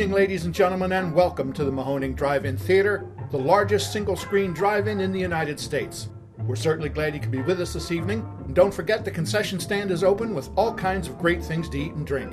evening, ladies and gentlemen, and welcome to the Mahoning Drive-In Theater, the largest single-screen drive-in in the United States. We're certainly glad you could be with us this evening, and don't forget the concession stand is open with all kinds of great things to eat and drink.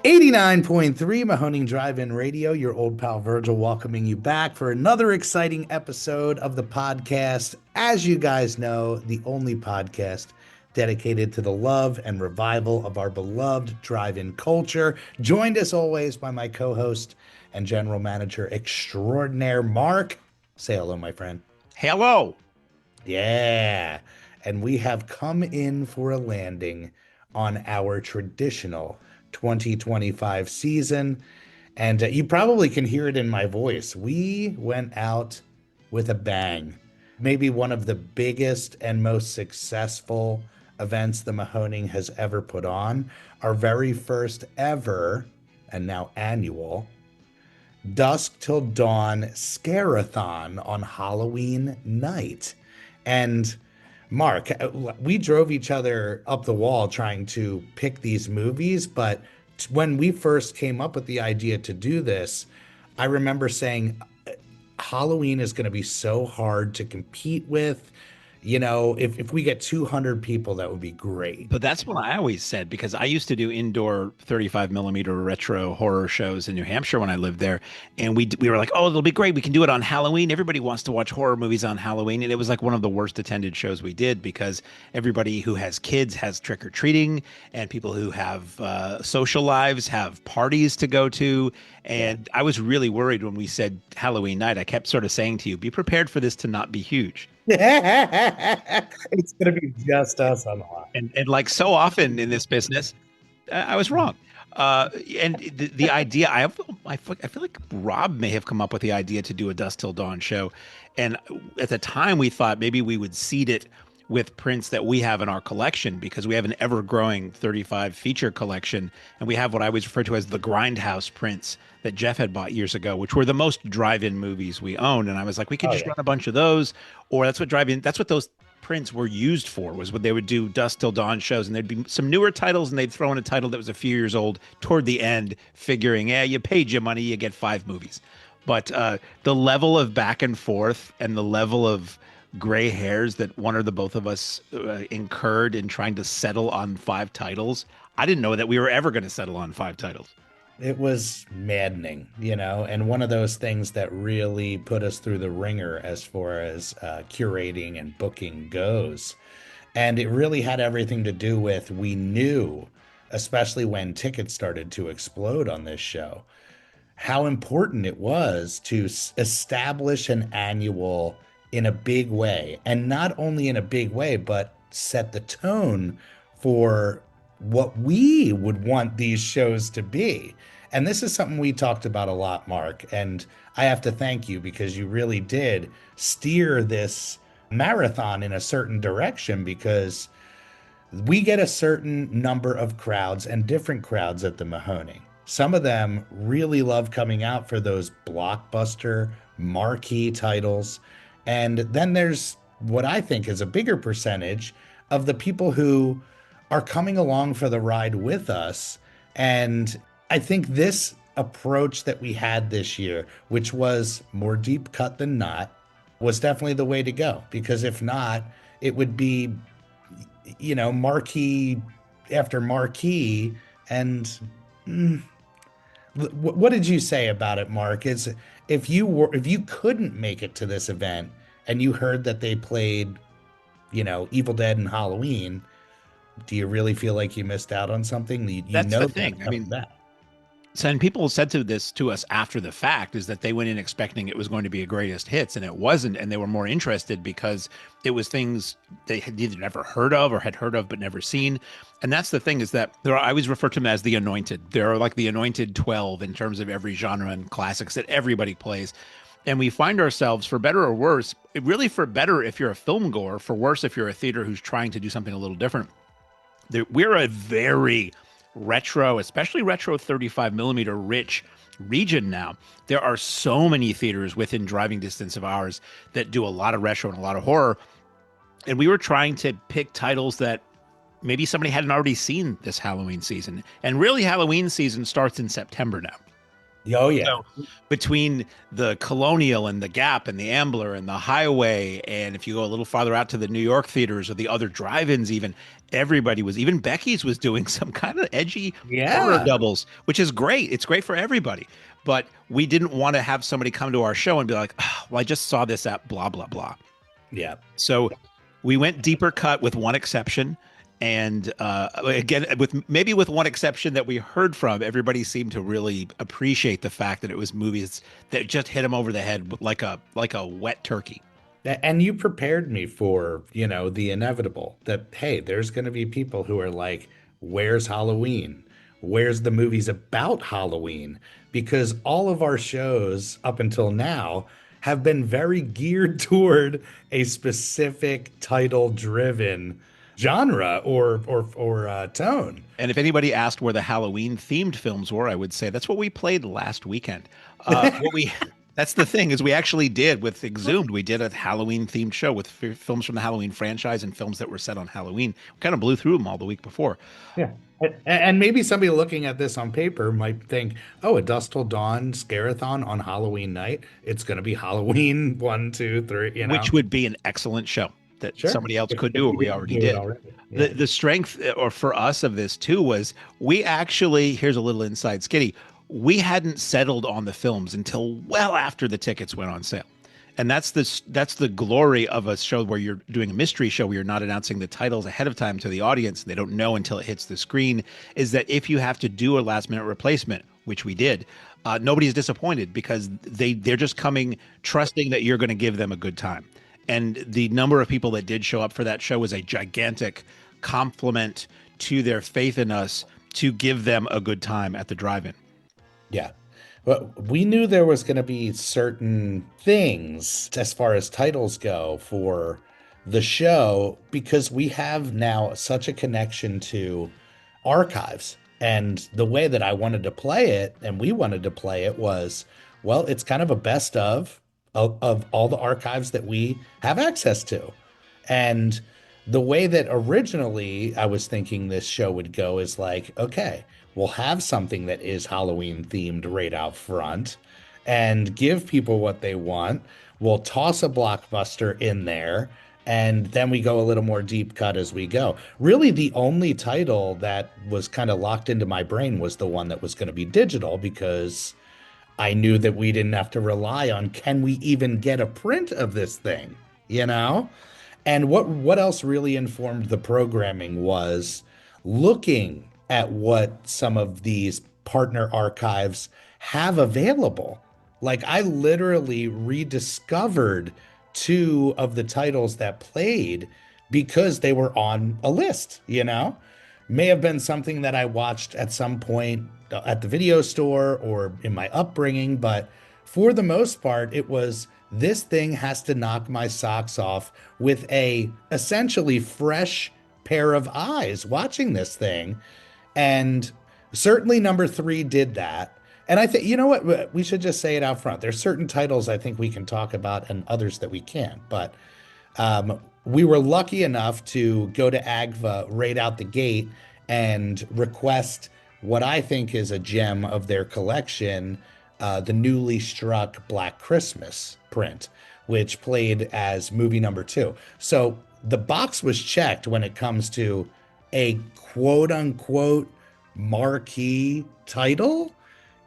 .3 Mahoning Drive-In Radio, your old pal Virgil welcoming you back for another exciting episode of the podcast. As you guys know, the only podcast dedicated to the love and revival of our beloved drive-in culture. Joined as always by my co-host and general manager extraordinaire, Mark. Say hello, my friend. Hello. Yeah. And we have come in for a landing on our traditional 2025 season. And you probably can hear it in my voice. We went out with a bang. Maybe one of the biggest and most successful events the Mahoning has ever put on. Our very first ever, and now annual, Dusk Till Dawn Scare-A-Thon on Halloween night. And Mark, we drove each other up the wall trying to pick these movies, but when we first came up with the idea to do this, I remember saying Halloween is going to be so hard to compete with. You know, if we get 200 people, that would be great. But that's what I always said, because I used to do indoor 35 millimeter retro horror shows in New Hampshire when I lived there. And we were like, oh, it'll be great. We can do it on Halloween. Everybody wants to watch horror movies on Halloween. And it was like one of the worst attended shows we did, because everybody who has kids has trick or treating, and people who have social lives have parties to go to. And I was really worried when we said Halloween night. I kept sort of saying to you, be prepared for this to not be huge. It's going to be just us on the line. And like so often in this business, I was wrong. And the idea, I feel like Rob may have come up with the idea to do a Dusk Till Dawn show. And at the time we thought maybe we would seed it with prints that we have in our collection, because we have an ever-growing 35 feature collection, and we have what I always refer to as the Grindhouse prints that Jeff had bought years ago, which were the most drive-in movies we owned. And I was like, we could just run a bunch of those, or that's what those prints were used for, was when they would do Dusk Till Dawn shows, and there'd be some newer titles, and they'd throw in a title that was a few years old toward the end, figuring, you paid your money, you get 5 movies. But the level of back and forth and the level of gray hairs that one or the both of us incurred in trying to settle on 5 titles, I didn't know that we were ever going to settle on 5 titles. It was maddening, you know, and one of those things that really put us through the ringer as far as curating and booking goes. And it really had everything to do with, we knew, especially when tickets started to explode on this show, how important it was to establish an annual in a big way, and not only in a big way, but set the tone for what we would want these shows to be. And this is something we talked about a lot, Mark, and I have to thank you, because you really did steer this marathon in a certain direction, because we get a certain number of crowds and different crowds at the Mahoning. Some of them really love coming out for those blockbuster marquee titles. And then there's what I think is a bigger percentage of the people who are coming along for the ride with us. And I think this approach that we had this year, which was more deep cut than not, was definitely the way to go. Because if not, it would be, you know, marquee after marquee. And what did you say about it, Mark? Is if you couldn't make it to this event and you heard that they played, you know, Evil Dead and Halloween, do you really feel like you missed out on something? That's the thing. I mean, and people said to us after the fact, is that they went in expecting it was going to be a greatest hits, and it wasn't, and they were more interested because it was things they had either never heard of or had heard of but never seen. And that's the thing, is that I always refer to them as the anointed. There are like the anointed 12 in terms of every genre and classics that everybody plays. And we find ourselves, for better or worse, really for better if you're a film goer, for worse if you're a theater who's trying to do something a little different. We're a very retro, especially retro 35 millimeter rich region now. There are so many theaters within driving distance of ours that do a lot of retro and a lot of horror. And we were trying to pick titles that maybe somebody hadn't already seen this Halloween season. And really, Halloween season starts in September now. Oh yeah. So between the Colonial and the Gap and the Ambler and the Highway, and if you go a little farther out to the New York theaters or the other drive-ins, even even Becky's was doing some kind of edgy horror Yeah. doubles, which is great. It's great for everybody. But we didn't want to have somebody come to our show and be like, oh, well, I just saw this at blah, blah, blah. Yeah. So we went deeper cut with one exception. And again, with one exception that we heard from, everybody seemed to really appreciate the fact that it was movies that just hit them over the head like a wet turkey. And you prepared me for, the inevitable that, hey, there's going to be people who are like, where's Halloween? Where's the movies about Halloween? Because all of our shows up until now have been very geared toward a specific title driven genre or tone. And if anybody asked where the Halloween themed films were, I would say that's what we played last weekend. That's the thing is we actually did with Exhumed. We did a Halloween themed show with films from the Halloween franchise and films that were set on Halloween. We kind of blew through them all the week before. Yeah. And maybe somebody looking at this on paper might think, oh, a Dusk Till Dawn Scare-A-Thon on Halloween night. It's going to be Halloween 1, 2, 3, Which would be an excellent show that somebody else could do, or we already did. Yeah. The strength, or for us, of this too was we actually, here's a little inside skinny, we hadn't settled on the films until well after the tickets went on sale. And that's the glory of a show where you're doing a mystery show where you're not announcing the titles ahead of time to the audience. They don't know until it hits the screen, is that if you have to do a last minute replacement, which we did, nobody's disappointed because they're just coming trusting that you're going to give them a good time. And the number of people that did show up for that show was a gigantic compliment to their faith in us to give them a good time at the drive-in. Yeah. Well, we knew there was going to be certain things as far as titles go for the show because we have now such a connection to archives. And the way that I wanted to play it and we wanted to play it was, well, it's kind of a best of all the archives that we have access to. And the way that originally I was thinking this show would go is like, okay, we'll have something that is Halloween themed right out front and give people what they want. We'll toss a blockbuster in there and then we go a little more deep cut as we go. Really, the only title that was kind of locked into my brain was the one that was going to be digital because I knew that we didn't have to rely on, can we even get a print of this thing, And what else really informed the programming was looking at what some of these partner archives have available. Like I literally rediscovered 2 of the titles that played because they were on a list, May have been something that I watched at some point at the video store or in my upbringing, but for the most part, it was this thing has to knock my socks off with a essentially fresh pair of eyes watching this thing. And certainly number 3 did that. And I think, you know what, we should just say it out front. There's certain titles I think we can talk about and others that we can't. But we were lucky enough to go to AGVA right out the gate and request what I think is a gem of their collection, the newly struck Black Christmas print, which played as movie number 2. So the box was checked when it comes to a quote unquote marquee title.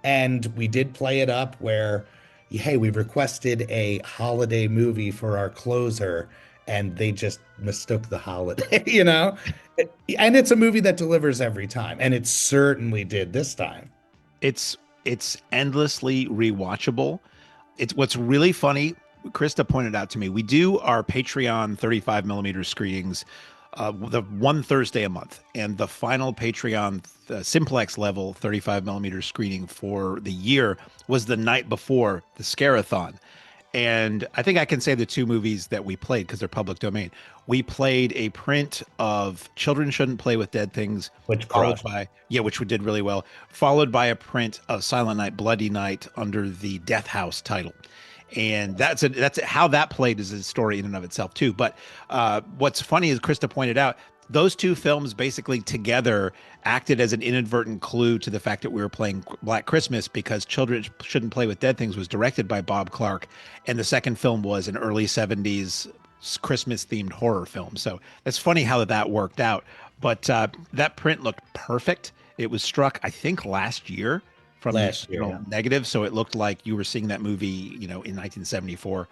And we did play it up where, hey, we requested a holiday movie for our closer and they just mistook the holiday, And it's a movie that delivers every time. And it certainly did this time. It's endlessly rewatchable. It's what's really funny. Krista pointed out to me, we do our Patreon 35 millimeter screenings the one Thursday a month, and the final Patreon Simplex level 35 millimeter screening for the year was the night before the Scare-A-Thon. And I think I can say the 2 movies that we played because they're public domain. We played a print of Children Shouldn't Play with Dead Things, which did really well, followed by a print of Silent Night, Bloody Night under the Death House title. And that's how that played as a story in and of itself too. But what's funny is Krista pointed out those two films basically together acted as an inadvertent clue to the fact that we were playing Black Christmas, because Children Shouldn't Play with Dead Things was directed by Bob Clark, and the second film was an early 70s Christmas themed horror film. So it's funny how that worked out. But that print looked perfect. It was struck, I think, last year from the original yeah. negative. So it looked like you were seeing that movie, in 1974.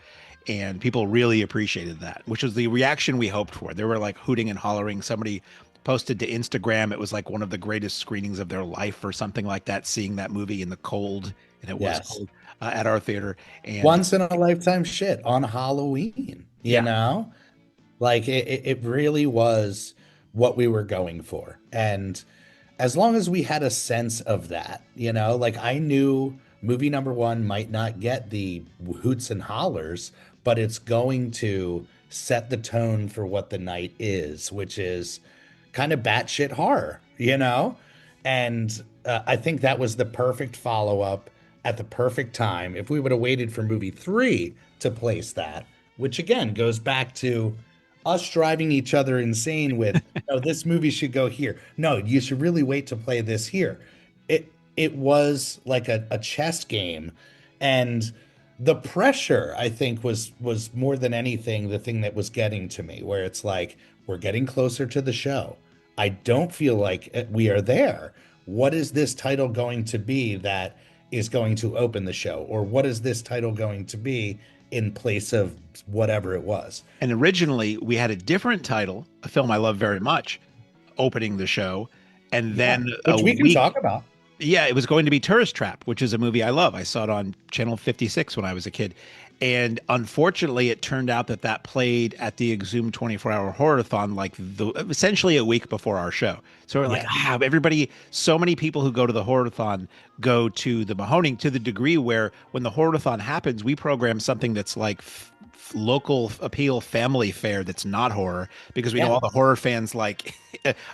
And people really appreciated that, which was the reaction we hoped for. They were like hooting and hollering. Somebody posted to Instagram it was like one of the greatest screenings of their life or something like that, seeing that movie in the cold, and it was cold at our theater. And once in a lifetime shit on Halloween, you know? Like it really was what we were going for. And as long as we had a sense of that, like I knew movie number one might not get the hoots and hollers, but it's going to set the tone for what the night is, which is kind of batshit horror, And I think that was the perfect follow-up at the perfect time. If we would have waited for movie 3 to place that, which again goes back to us driving each other insane with, no, this movie should go here. No, you should really wait to play this here. It was like a chess game, and the pressure, I think, was more than anything the thing that was getting to me, where it's like, we're getting closer to the show. I don't feel like we are there. What is this title going to be that is going to open the show? Or what is this title going to be in place of whatever it was? And originally we had a different title, a film I love very much, opening the show. And then which we can talk about. Yeah, it was going to be Tourist Trap, which is a movie I love. I saw it on Channel 56 when I was a kid. And unfortunately, it turned out that played at the Exhumed 24-hour Horror-a-thon essentially a week before our show. So we're like, everybody, so many people who go to the Horror-a-thon go to the Mahoning, to the degree where when the Horror-a-thon happens, we program something that's like local appeal family fare that's not horror, because we know all the horror fans like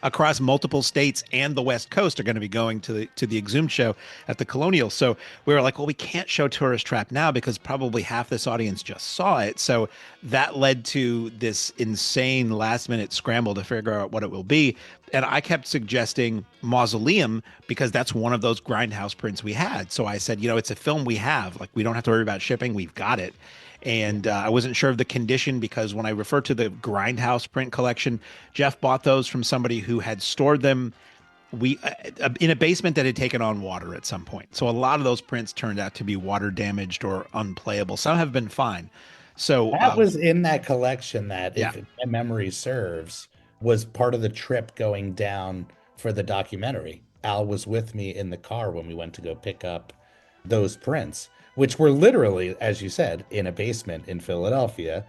across multiple states and the West Coast are going to be going to the Exhumed show at the Colonial. So we were like, well, we can't show Tourist Trap now because probably half this audience just saw it. So that led to this insane last minute scramble to figure out what it will be. And I kept suggesting Mausoleum because that's one of those Grindhouse prints we had. So I said, it's a film we have, like we don't have to worry about shipping. We've got it. And I wasn't sure of the condition, because when I refer to the Grindhouse print collection, Jeff bought those from somebody who had stored them in a basement that had taken on water at some point. So a lot of those prints turned out to be water damaged or unplayable. Some have been fine. So that was in that collection that, if my memory serves, was part of the trip going down for the documentary. Al was with me in the car when we went to go pick up those prints, which were literally, as you said, in a basement in Philadelphia.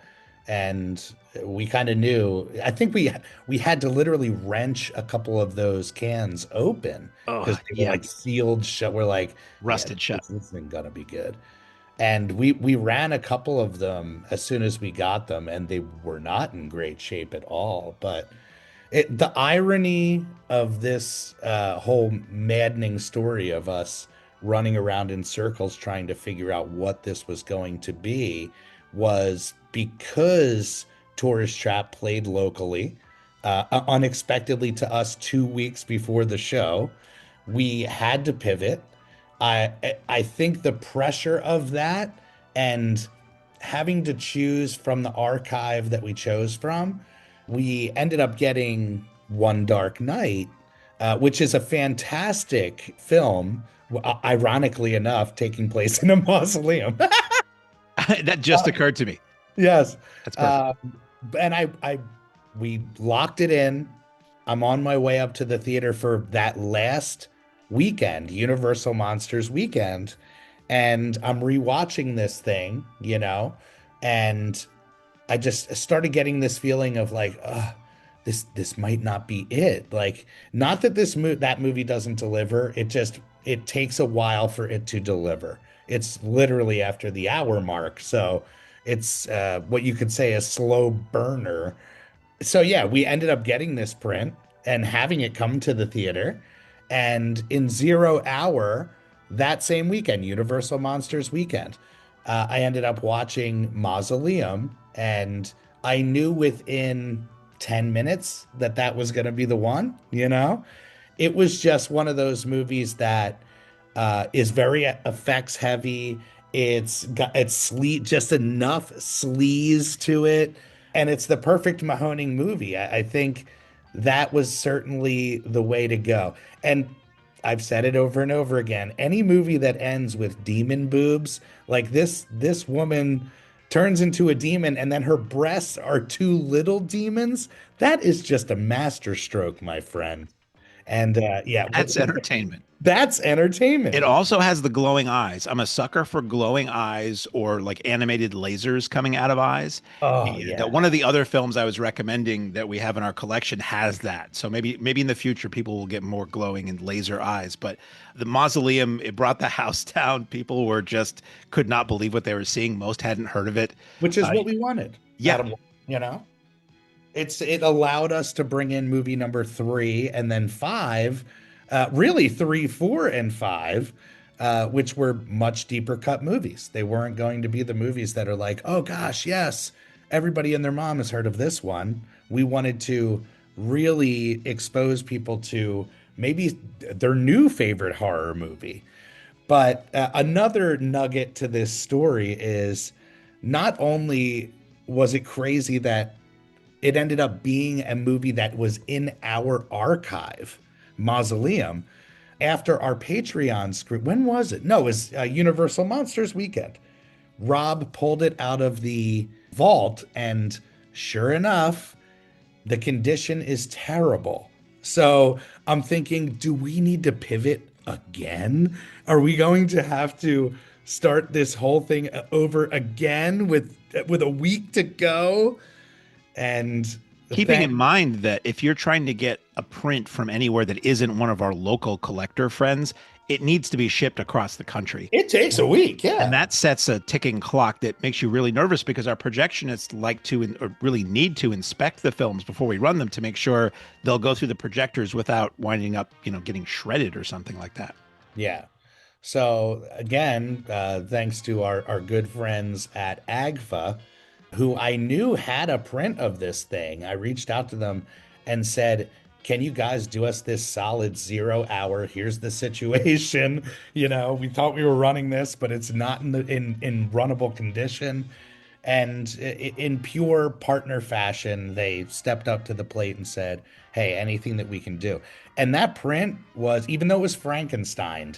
And we kind of knew, I think we had to literally wrench a couple of those cans open because they were like sealed shut. We're like, rusted shut. This isn't gonna be good. And we ran a couple of them as soon as we got them, and they were not in great shape at all. But the irony of this whole maddening story of us running around in circles trying to figure out what this was going to be was because Tourist Trap played locally unexpectedly to us 2 weeks before the show. We had to pivot. I think the pressure of that and having to choose from the archive that we chose from, we ended up getting One Dark Night, which is a fantastic film, ironically enough, taking place in a mausoleum. That just occurred to me. Yes. That's perfect. And we locked it in. I'm on my way up to the theater for that last weekend, Universal Monsters weekend. And I'm rewatching this thing, and I just started getting this feeling of like, this might not be it. Like, not that that movie doesn't deliver. It takes a while for it to deliver. It's literally after the hour mark. So it's what you could say a slow burner. So yeah, we ended up getting this print and having it come to the theater. And in 0 hour, that same weekend, Universal Monsters weekend, I ended up watching Mausoleum, and I knew within 10 minutes that that was going to be the one, you know? It was just one of those movies that is very effects heavy. Just enough sleaze to it, and it's the perfect Mahoning movie. I think that was certainly the way to go. And I've said it over and over again. Any movie that ends with demon boobs, like this woman turns into a demon and then her breasts are two little demons, that is just a masterstroke, my friend. And yeah, That's entertainment. that's It entertainment. also has the glowing eyes. I'm a sucker for glowing eyes or like animated lasers coming out of eyes. Oh And yeah. one of the other films I was recommending that we have in our collection has that. So maybe in the future people will get more glowing and laser eyes. But the Mausoleum, it brought the house down. People were just could not believe what they were seeing. Most hadn't heard of it. Which is Uh, what we wanted out yeah, of, you know, it allowed us to bring in movie number three and then five, really three, four, and five, which were much deeper cut movies. They weren't going to be the movies that are like, oh gosh, yes, everybody and their mom has heard of this one. We wanted to really expose people to maybe their new favorite horror movie. But another nugget to this story is not only was it crazy that it ended up being a movie that was in our archive, Mausoleum, after our Patreon screen. When was it? No, it was Universal Monsters Weekend. Rob pulled it out of the vault, and sure enough, the condition is terrible. So I'm thinking, do we need to pivot again? Are we going to have to start this whole thing over again with a week to go? And keeping in mind that if you're trying to get a print from anywhere that isn't one of our local collector friends, it needs to be shipped across the country. it takes a week, And yeah. that sets a ticking clock that makes you really nervous because our projectionists like to or really need to inspect the films before we run them to make sure they'll go through the projectors without winding up, getting shredded or something like that. Yeah. So again, thanks to our good friends at AGFA, who I knew had a print of this thing. I reached out to them and said, can you guys do us this solid 0 hour? Here's the situation. We thought we were running this, but it's not in runnable condition. And in pure partner fashion, they stepped up to the plate and said, hey, anything that we can do. And that print was, even though it was Frankenstein,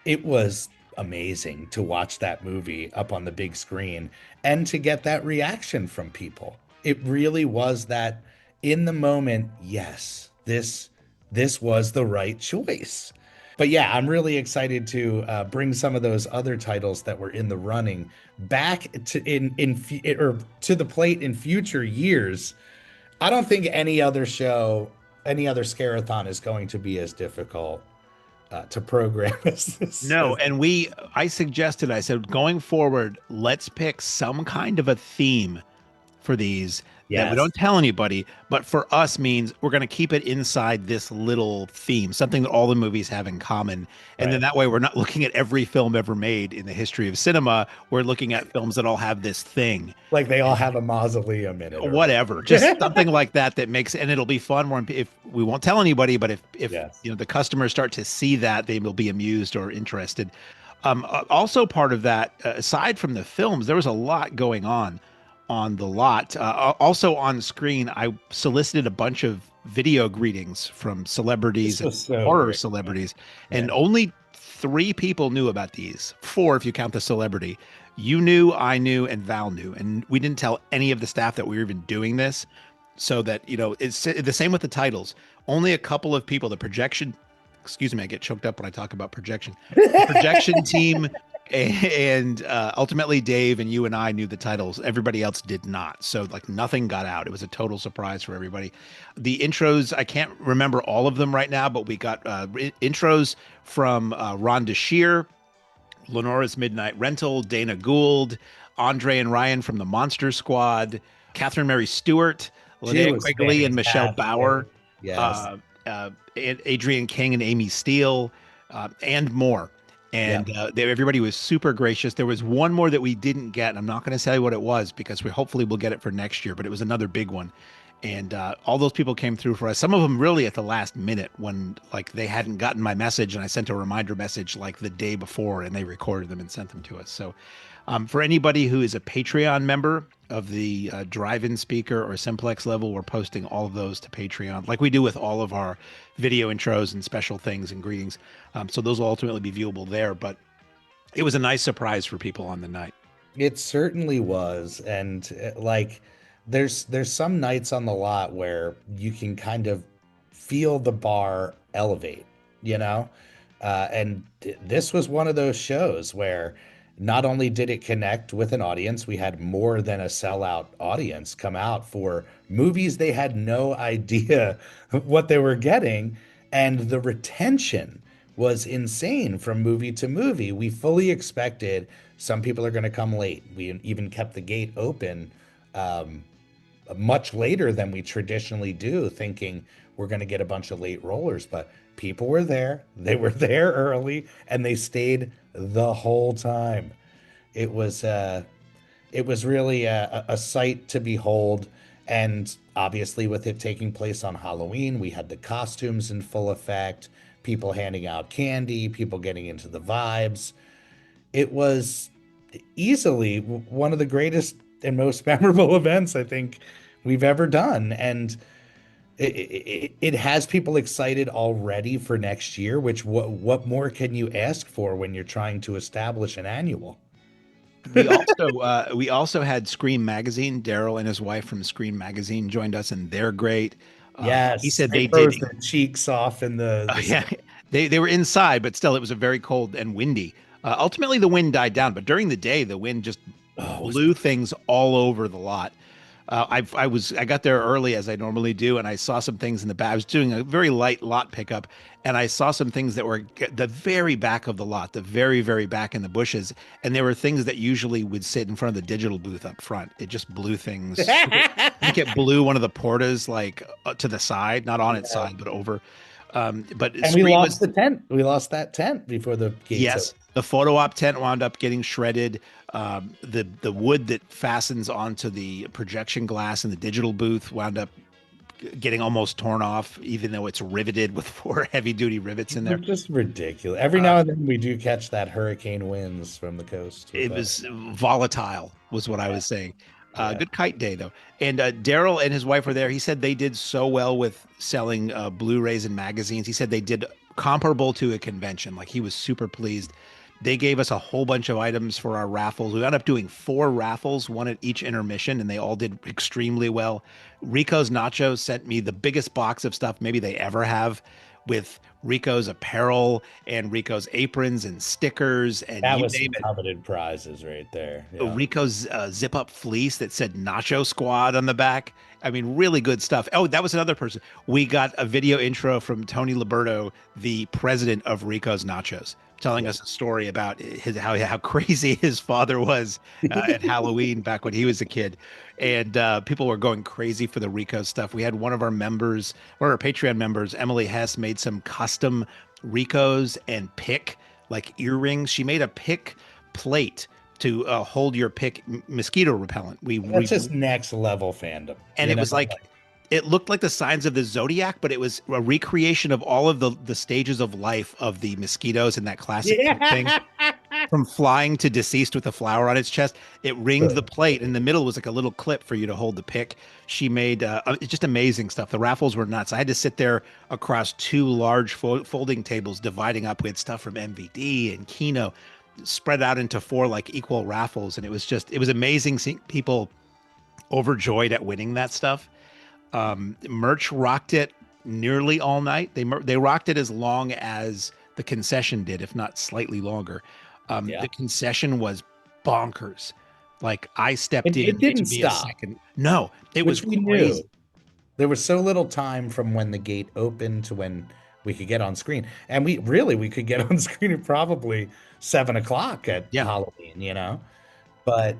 it was amazing to watch that movie up on the big screen and to get that reaction from people. It really was that in the moment, yes, this was the right choice. But yeah, I'm really excited to bring some of those other titles that were in the running back to the plate in future years. I don't think any other Scare-A-Thon is going to be as difficult to program as this. No, and I said, going forward, let's pick some kind of a theme for these that we Yes. don't tell anybody, but for us means we're going to keep it inside this little theme, something that all the movies have in common. And then Right. that way we're not looking at every film ever made in the history of cinema. We're looking at films that all have this thing. Like they all have a mausoleum in it. Whatever, just something like that makes, and it'll be fun when, if we won't tell anybody, but if Yes. the customers start to see that, they will be amused or interested. Also part of that, aside from the films, there was a lot going on the lot. Also on screen, I solicited a bunch of video greetings from celebrities This and was so horror great. celebrities, Yeah. and only 3 people knew about these. 4 if you count the celebrity. You knew, I knew, and Val knew, and we didn't tell any of the staff that we were even doing this, so that it's the same with the titles. Only a couple of people, the projection. Excuse me, I get choked up when I talk about projection. The projection team and ultimately Dave and you and I knew the titles. Everybody else did not. So like nothing got out. It was a total surprise for everybody. The intros, I can't remember all of them right now, but we got intros from Ron DeShear, Lenora's Midnight Rental, Dana Gould, Andre and Ryan from the Monster Squad, Catherine Mary Stewart, She Linnea was Quigley and Michelle fantastic. Bauer, Yes. Adrian King and Amy Steele, and more. Yeah. and everybody was super gracious. There was one more that we didn't get. I'm not going to tell you what it was because we hopefully will get it for next year, but it was another big one. And all those people came through for us. Some of them really at the last minute when like they hadn't gotten my message, and I sent a reminder message like the day before, and they recorded them and sent them to us. So for anybody who is a Patreon member of the drive-in speaker or simplex level, we're posting all of those to Patreon, like we do with all of our video intros and special things and greetings. So those will ultimately be viewable there. But it was a nice surprise for people on the night. It certainly was. And like there's some nights on the lot where you can kind of feel the bar elevate, you know? This was one of those shows where not only did it connect with an audience, we had more than a sellout audience come out for movies they had no idea what they were getting. And the retention was insane from movie to movie. We fully expected some people are going to come late. We even kept the gate open um, much later than we traditionally do, thinking we're going to get a bunch of late rollers. But people were there. They were there early, and they stayed the whole time. It was it was really a sight to behold. And obviously, with it taking place on Halloween, we had the costumes in full effect, people handing out candy, people getting into the vibes. It was easily one of the greatest and most memorable events I think we've ever done. And it has people excited already for next year, which what more can you ask for when you're trying to establish an annual? We also had Scream Magazine. Daryl and his wife from Scream Magazine joined us, and they're great. He Yes, said they they did. froze their cheeks off in the Yeah, they were inside, but still, it was a very cold and windy. Ultimately, the wind died down, but during the day, the wind just oh, it was blew things all over the lot. I got there early as I normally do, and I saw some things in the back. I was doing a very light lot pickup, and I saw some things that were the very back of the lot, the very back in the bushes, and there were things that usually would sit in front of the digital booth up front. It just blew things. I think it blew one of the portas like to the side, not on its yeah. side, but over. But And we Scream lost was the tent. We lost that tent before the gates Yes, the photo op tent wound up getting shredded. The wood that fastens onto the projection glass in the digital booth wound up getting almost torn off, even though it's riveted with four heavy duty rivets in They're there. just ridiculous. Every Uh, now and then we do catch that hurricane winds from the coast with it that. was volatile, was what I was saying. Yeah. Good kite day though, and Daryl and his wife were there. He said they did so well with selling Blu-rays and magazines. He said they did comparable to a convention. Like he was super pleased. They gave us a whole bunch of items for our raffles. We ended up doing four raffles, one at each intermission, and they all did extremely well. Rico's Nachos sent me the biggest box of stuff maybe they ever have, with Rico's apparel and Rico's aprons and stickers and That you was name some it. coveted prizes right there. Yeah. Rico's zip up fleece that said Nacho Squad on the back. I mean, really good stuff. Oh, that was another person. We got a video intro from Tony Liberto, the president of Rico's Nachos, telling Yeah. us a story about his how crazy his father was at Halloween back when he was a kid, and people were going crazy for the Rico stuff. We had one of our members, one of our Patreon members, Emily Hess, made some custom Ricos and pick like earrings. She made a pick plate to hold your pick mosquito repellent. That's just next level fandom. And it was like it looked like the signs of the zodiac, but it was a recreation of all of the stages of life of the mosquitoes in that classic thing, Yeah. from flying to deceased with a flower on its chest. It ringed the plate. In the middle was like a little clip for you to hold the pick. She made it's just amazing stuff. The raffles were nuts. I had to sit there across two large folding tables, dividing up. We had stuff from MVD and Kino spread out into four like equal raffles, and it was amazing seeing people overjoyed at winning that stuff. Merch rocked it nearly all night. They rocked it as long as the concession did, if not slightly longer. Yeah. The concession was bonkers. Like I stepped It in to didn't be a stop, second. No, it was which we knew. crazy. There was so little time from when the gate opened to when we could get on screen. And we could get on screen at probably 7 o'clock at Yeah. Halloween, you know? But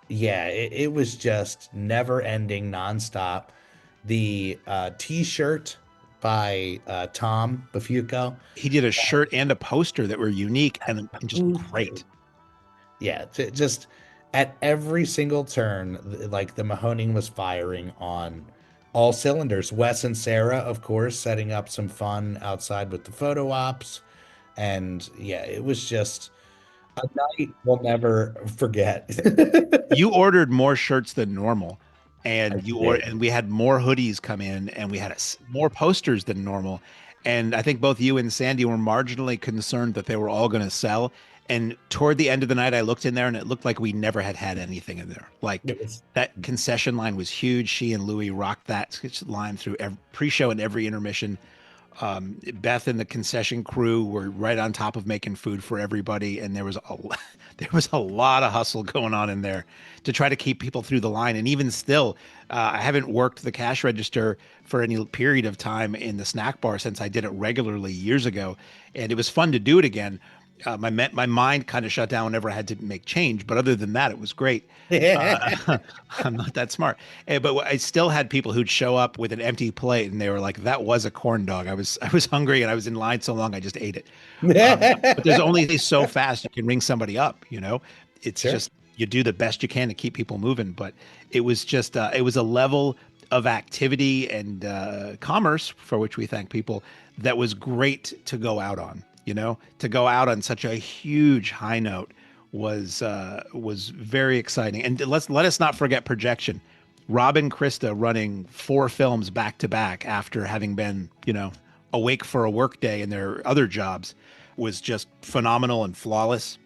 yeah, it was just never ending, nonstop. The t-shirt by Tom Bafuco. He did a shirt and a poster that were unique and just great. Yeah, just at every single turn, like the Mahoning was firing on all cylinders. Wes and Sarah, of course, setting up some fun outside with the photo ops. And yeah, it was just a night we'll never forget. You ordered more shirts than normal, I and did. and we had more hoodies come in, and we had more posters than normal. And I think both you and Sandy were marginally concerned that they were all going to sell. And toward the end of the night, I looked in there, and it looked like we never had anything in there. Like It was that concession line was huge. She and Louie rocked that line through every pre-show and every intermission. Beth and the concession crew were right on top of making food for everybody, and there was there was a lot of hustle going on in there to try to keep people through the line. And even still, I haven't worked the cash register for any period of time in the snack bar since I did it regularly years ago, and it was fun to do it again. My mind kind of shut down whenever I had to make change, but other than that, it was great. I'm not that smart. But I still had people who'd show up with an empty plate, and they were like, "That was a corn dog." I was hungry, and I was in line so long, I just ate it. But there's only so fast you can ring somebody up. It's Sure. just you do the best you can to keep people moving. But it was just it was a level of activity and commerce for which we thank people that was great to go out on. To go out on such a huge high note was very exciting. And let us not forget projection. Rob and Krista running 4 films back to back after having been, awake for a work day in their other jobs was just phenomenal and flawless.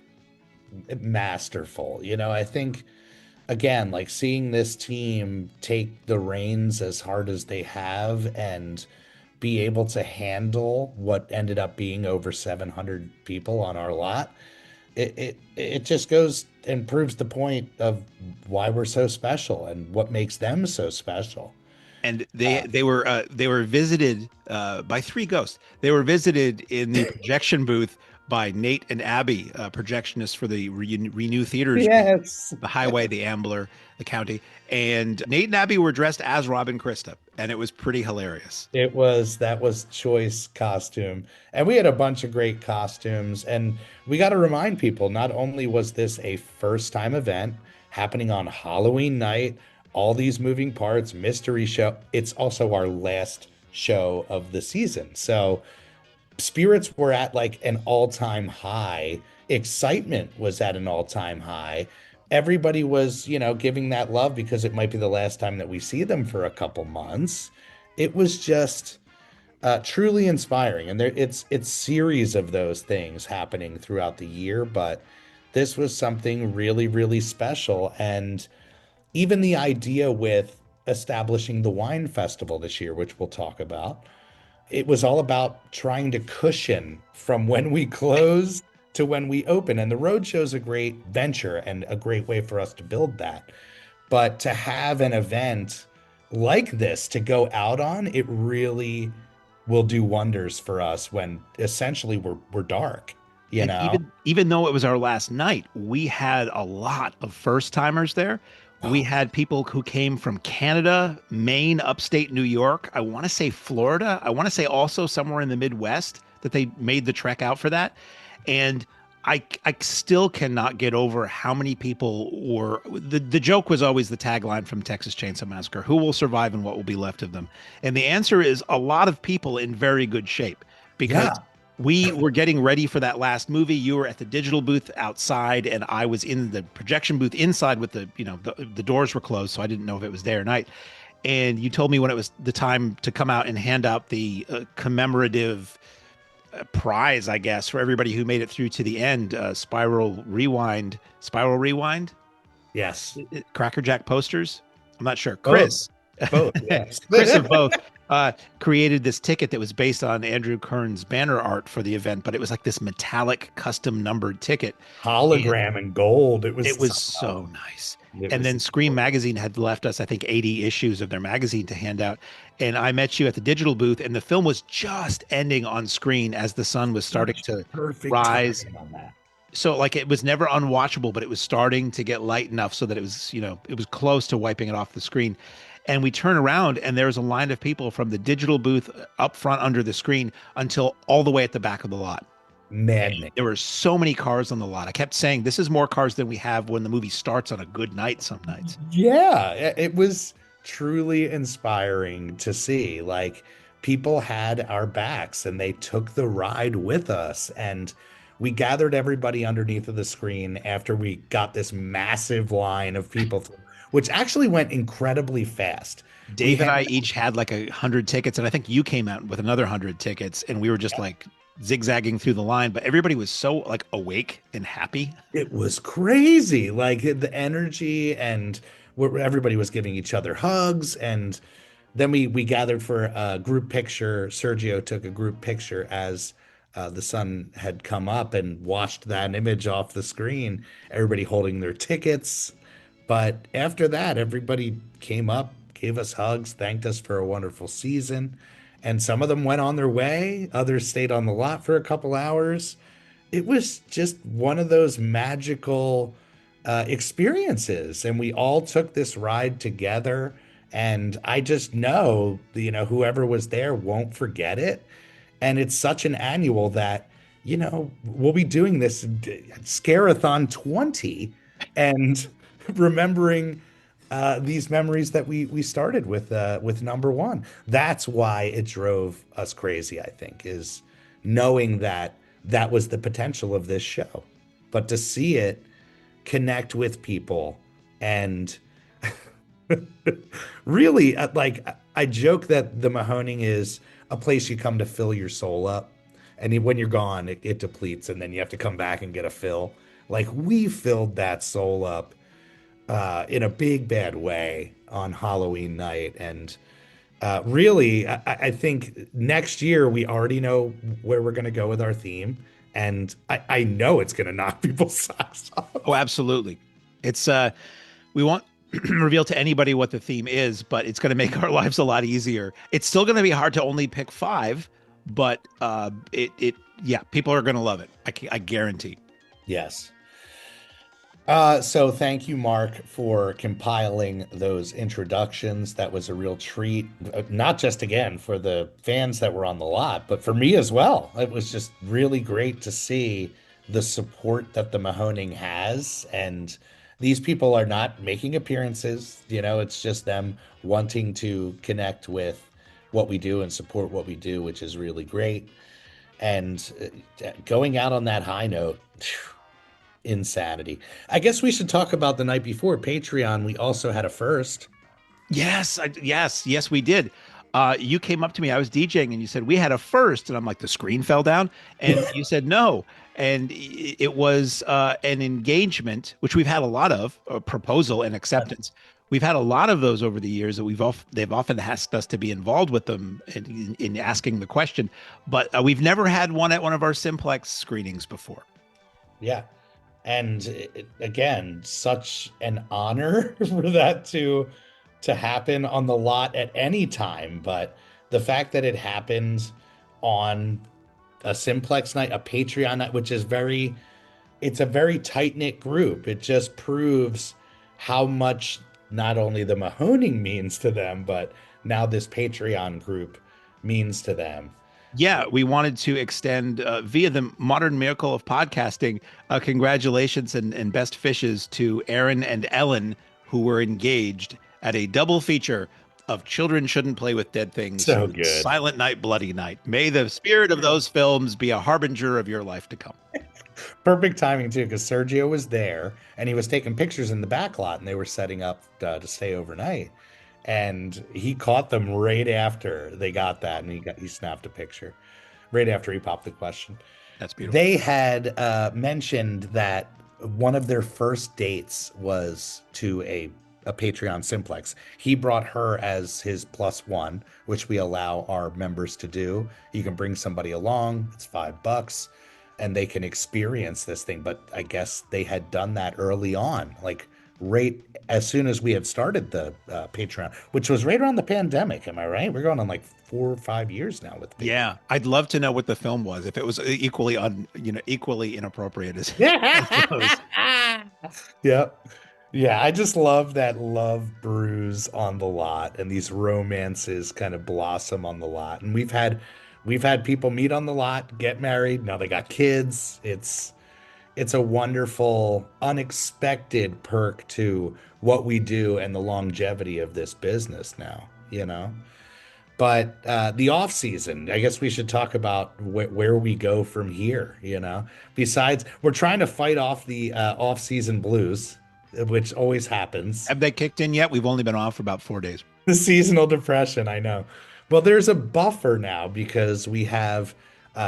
Masterful. I think again, like seeing this team take the reins as hard as they have and be able to handle what ended up being over 700 people on our lot, it just goes and proves the point of why we're so special and what makes them so special. And they were visited by 3 ghosts. They were visited in the projection booth by Nate and Abby, projectionists for the Renew Theaters, Yes. the Highway, the Ambler, the County. And Nate and Abby were dressed as Rob and Krista, and it was pretty hilarious. That was choice costume. And we had a bunch of great costumes. And we got to remind people, not only was this a first time event happening on Halloween night, all these moving parts, mystery show, it's also our last show of the season. So spirits were at like an all-time high. Excitement was at an all-time high. Everybody was, giving that love because it might be the last time that we see them for a couple months. It was just truly inspiring. And it's series of those things happening throughout the year, but this was something really, really special. And even the idea with establishing the wine festival this year, which we'll talk about, it was all about trying to cushion from when we close to when we open. And the roadshow is a great venture and a great way for us to build that. But to have an event like this to go out on, it really will do wonders for us when essentially we're dark. And even though it was our last night, we had a lot of first timers there. We had people who came from Canada, Maine, upstate New York. I want to say Florida. I want to say also somewhere in the Midwest that they made the trek out for that. And I still cannot get over how many people were. The joke was always the tagline from Texas Chainsaw Massacre: who will survive and what will be left of them? And the answer is a lot of people in very good shape, because we were getting ready for that last movie. You were at the digital booth outside, and I was in the projection booth inside with the doors were closed, so I didn't know if it was day or night. And you told me when it was the time to come out and hand out the commemorative prize, I guess, for everybody who made it through to the end. Spiral Rewind. Yes. Cracker Jack posters. I'm not sure. Chris. Both. Yes. Chris of both. Created this ticket that was based on Andrew Kern's banner art for the event, but it was like this metallic custom numbered ticket. Hologram and gold. It was so nice. And then Scream Magazine had left us, I think, 80 issues of their magazine to hand out. And I met you at the digital booth, and the film was just ending on screen as the sun was starting to rise. On that. So like it was never unwatchable, but it was starting to get light enough so that it was, it was close to wiping it off the screen. And we turn around and there's a line of people from the digital booth up front under the screen until all the way at the back of the lot. Maddening. There were so many cars on the lot. I kept saying, this is more cars than we have when the movie starts on a good night some nights. Yeah, it was truly inspiring to see. Like, people had our backs and they took the ride with us. And we gathered everybody underneath of the screen after we got this massive line of people, which actually went incredibly fast. We Dave and had, I each had like 100 tickets, and I think you came out with another 100 tickets, and we were just like zigzagging through the line, but everybody was so like awake and happy. it was crazy, like the energy, and where everybody was giving each other hugs. And then we gathered for a group picture. Sergio took a group picture as the sun had come up and watched that image off the screen, everybody holding their tickets. But after that, everybody came up, gave us hugs, thanked us for a wonderful season. And some of them went on their way, others stayed on the lot for a couple hours. It was just one of those magical experiences. And we all took this ride together. And I just know, whoever was there won't forget it. And it's such an annual that, we'll be doing this Scare-A-Thon 20 and remembering these memories that we started with number one. That's why it drove us crazy, I think, is knowing that was the potential of this show. But to see it connect with people and really, like, I joke that the Mahoning is a place you come to fill your soul up. And when you're gone, it depletes, and then you have to come back and get a fill. Like, we filled that soul up in a big bad way on Halloween night. And really, I think next year we already know where we're going to go with our theme. And I know it's going to knock people's socks off. Oh, absolutely. It's we won't reveal to anybody what the theme is, but it's going to make our lives a lot easier. It's still going to be hard to only pick 5, but yeah, people are going to love it. I guarantee. Yes. So thank you, Mark, for compiling those introductions. That was a real treat, not just again for the fans that were on the lot, but for me as well. It was just really great to see the support that the Mahoning has. And these people are not making appearances, it's just them wanting to connect with what we do and support what we do, which is really great. And going out on that high note, insanity. I guess we should talk about the night before Patreon. We also had a first. Yes, yes, we did. You came up to me. I was DJing, and you said we had a first, and I'm like, the screen fell down, and you said no, and it was an engagement, which we've had a lot of, a proposal and acceptance. We've had a lot of those over the years that they've often asked us to be involved with them in asking the question, but we've never had one at one of our Simplex screenings before. Yeah. And again, such an honor for that to happen on the lot at any time. But the fact that it happened on a Simplex night, a Patreon night, which is it's a very tight-knit group. It just proves how much not only the Mahoning means to them, but now this Patreon group means to them. Yeah, we wanted to extend via the modern miracle of podcasting, congratulations and best fishes to Aaron and Ellen, who were engaged at a double feature of Children Shouldn't Play with Dead Things. So good. Silent Night, Bloody Night. May the spirit of those films be a harbinger of your life to come. Perfect timing, too, because Sergio was there, and he was taking pictures in the back lot, and they were setting up to stay overnight. And he caught them right after they got that, and he snapped a picture right after he popped the question. That's beautiful. They had mentioned that one of their first dates was to a Patreon Simplex. He brought her as his +1, which we allow our members to do. You can bring somebody along. It's $5, and they can experience this thing. But I guess they had done that early on, like right as soon as we had started the Patreon, which was right around the pandemic. Am I right? We're going on like 4 or 5 years now with Patreon. Yeah, I'd love to know what the film was, if it was equally inappropriate as Yeah. Yeah, I just love that love brews on the lot and these romances kind of blossom on the lot. And we've had people meet on the lot, get married, now they got kids. It's a wonderful, unexpected perk to what we do and the longevity of this business now, you know? But the off season, I guess we should talk about where we go from here, you know? Besides, we're trying to fight off the off season blues, which always happens. Have they kicked in yet? We've only been off for about 4 days. The seasonal depression, I know. Well, there's a buffer now because we have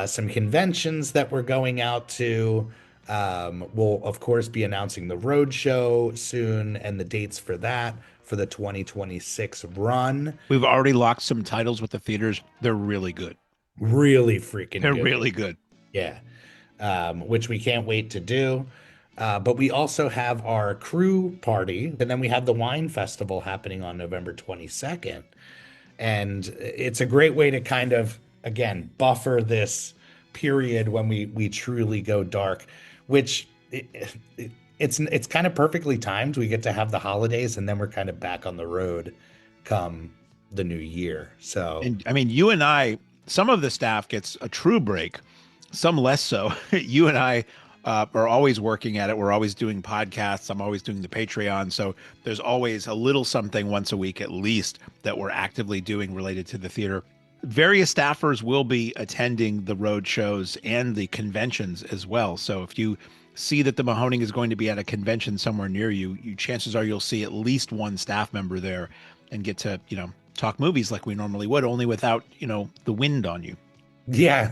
some conventions that we're going out to. We'll, of course, be announcing the road show soon and the dates for that for the 2026 run. We've already locked some titles with the theaters. They're really good. Really freaking They're good. really good. Yeah. Which we can't wait to do. But we also have our crew party, and then we have the wine festival happening on November 22nd. And it's a great way to kind of, again, buffer this period when we truly go dark, which it's kind of perfectly timed. We get to have the holidays, and then we're kind of back on the road come the new year. So And I mean, you and I, some of the staff gets a true break, some less so. You and I are always working at it. We're always doing podcasts. I'm always doing the Patreon. So there's always a little something once a week at least that we're actively doing related to the theater. Various staffers will be attending the road shows and the conventions as well. So if you see that the Mahoning is going to be at a convention somewhere near you, chances are you'll see at least one staff member there and get to, talk movies like we normally would, only without, the wind on you. yeah.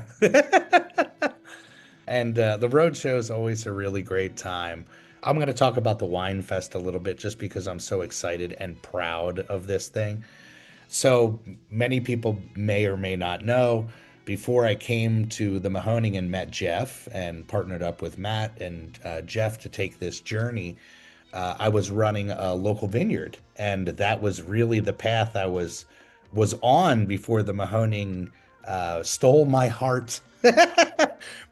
And the road show is always a really great time. I'm going to talk about the Wine Fest a little bit just because I'm so excited and proud of this thing. So many people may or may not know, before I came to the Mahoning and met Jeff and partnered up with Matt and Jeff to take this journey, I was running a local vineyard, and that was really the path I was on before the Mahoning stole my heart.